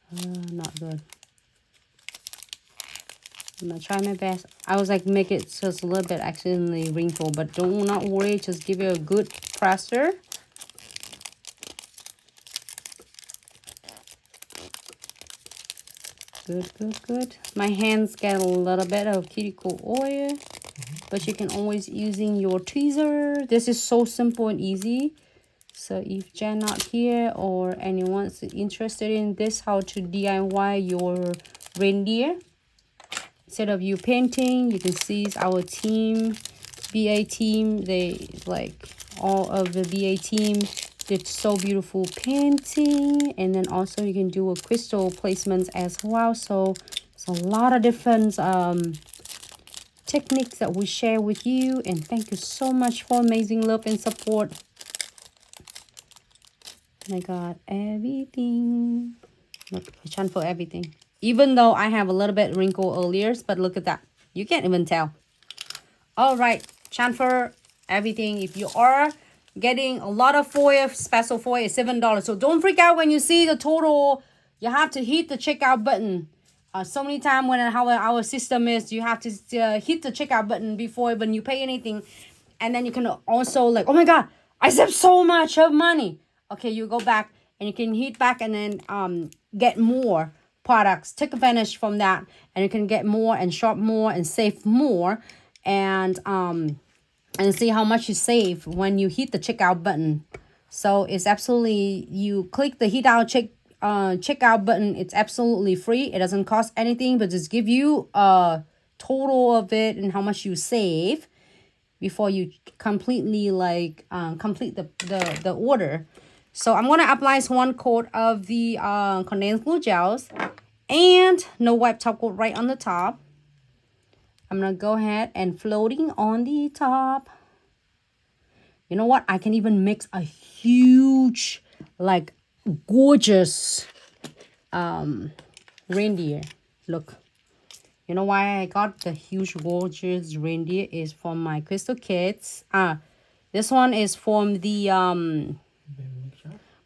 Not good. I'm gonna try my best. I was like, make it just a little bit accidentally wrinkle, but don't not worry. Just give it a good presser. Good, good, good. My hands get a little bit of cuticle oil, but you can always using your tweezer. This is so simple and easy. So if Jen not here or anyone's interested in this, how to DIY your reindeer, instead of you painting, you can see our team, BA team. They like all of the BA team did so beautiful painting, and then also you can do a crystal placements as well. So it's a lot of different techniques that we share with you, and thank you so much for amazing love and support. I got everything. Look, I chant for everything. Even though I have a little bit wrinkle earlier, but look at that. You can't even tell. All right, transfer everything. If you are getting a lot of foil, special foil is $7. So don't freak out when you see the total. You have to hit the checkout button. So many times when how our system is, you have to hit the checkout button before when you pay anything. And then you can also like, oh my God, I saved so much of money. Okay, you go back and you can hit back and then get more products. Take advantage from that, and you can get more and shop more and save more, and see how much you save when you hit the checkout button. So it's absolutely, you click the checkout button. It's absolutely free. It doesn't cost anything, but just give you a total of it and how much you save before you completely like complete the order. So I'm gonna apply one coat of the condensed glue gels and no wipe top coat right on the top. I'm gonna go ahead and floating on the top. You know what? I can even mix a huge, like gorgeous reindeer. Look. You know why I got the huge gorgeous reindeer is from my crystal kits. This one is from the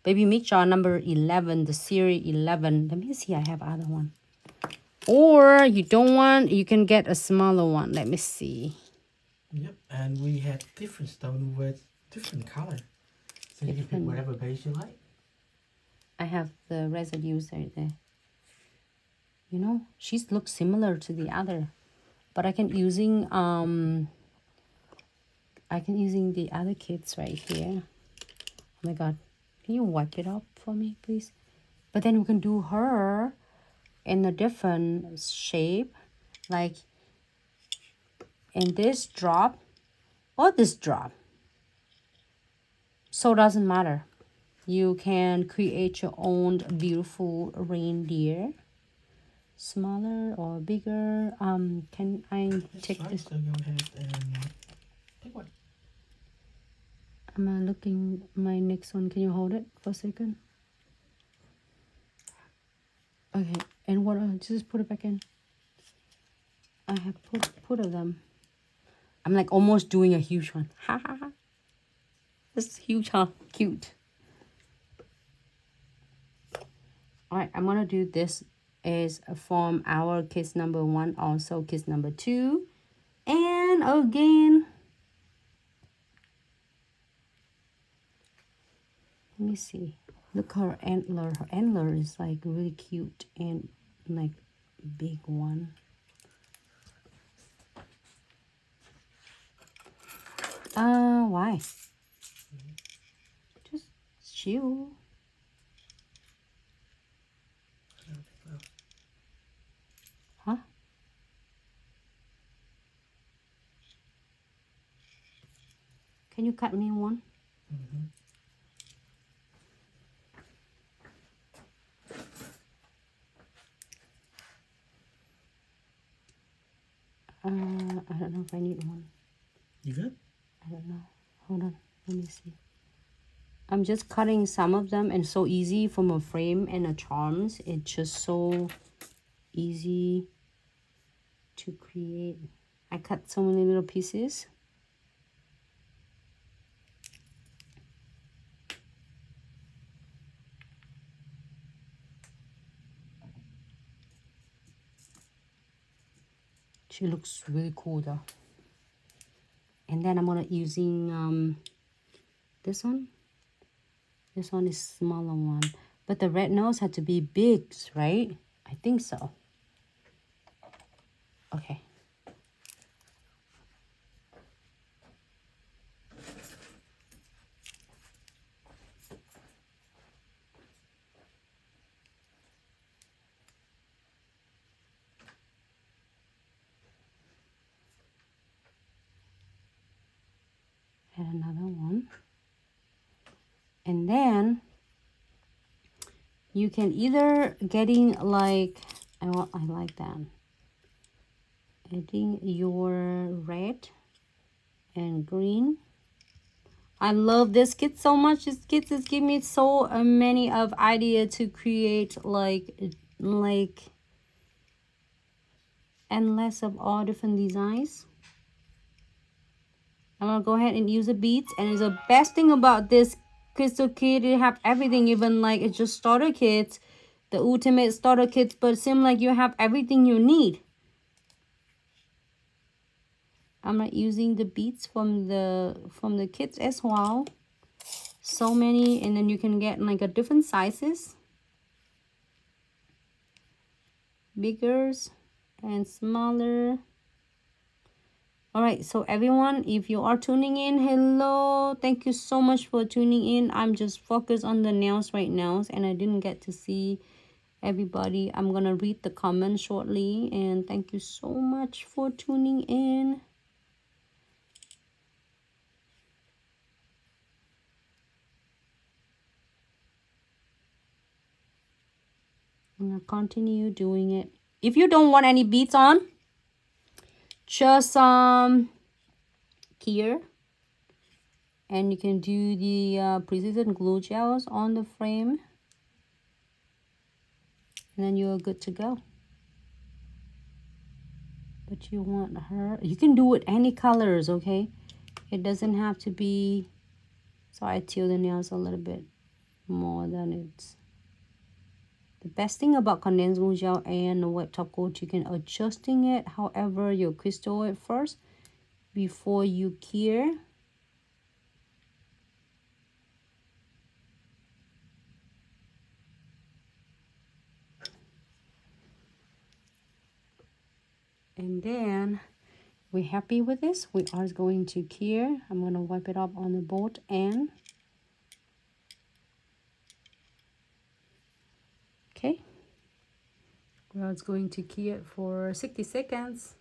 baby mixture number 11, the series 11. Let me see, I have other one. Or you don't want, you can get a smaller one. Let me see. Yep, and we had different stone with different color. So you can pick whatever base you like. I have the residues right there. You know, she looks similar to the other, but I can using the other kits right here. Oh my God, can you wipe it up for me, please? But then we can do her in a different shape, like in this drop or this drop. So it doesn't matter. You can create your own beautiful reindeer, smaller or bigger. Can I take this? So go ahead and take one. I'm looking my next one. Can you hold it for a second? Okay, and what? Just put it back in. I have put of them. I'm like almost doing a huge one. Ha ha ha. This is huge, huh? Cute. All right, I'm gonna do this is from our kids number 1, also kids number 2, and again. Let me see. Look her antler. Her antler is like really cute and like big one. Why? Just chill. Huh? Can you cut me one? Mm-hmm. I don't know if I need one. You good? I don't know. Hold on. Let me see. I'm just cutting some of them, and so easy from a frame and a charms. It's just so easy to create. I cut so many little pieces. She looks really cool though. And then I'm gonna using this one. This one is smaller one, but the red nose had to be big, right? I think so. Okay. And another one. And then you can either getting like, I like that. Adding your red and green. I love this kit so much. This kit is giving me so many of idea to create like endless of all different designs. I'm gonna go ahead and use the beads, and the best thing about this crystal kit, it have everything, even like it's just starter kits, the ultimate starter kits, but it seems like you have everything you need. I'm not using the beads from the kits as well. So many, and then you can get like a different sizes, bigger and smaller. All right, so everyone, if you are tuning in, hello, thank you so much for tuning in. I'm just focused on the nails right now, and I didn't get to see everybody. I'm gonna read the comments shortly, and thank you so much for tuning in. I'm gonna continue doing it. If you don't want any beads on, just here, and you can do the precision glue gels on the frame, and then you're good to go. But you want her, you can do it any colors, okay? It doesn't have to be, so I till the nails a little bit more than it's. The best thing about condensed glue gel and wet top coat, you can adjusting it however you crystal it first before you cure. And then we're happy with this. We are going to cure. I'm going to wipe it up on the both end. Okay. Well, it's going to cure it for 60 seconds.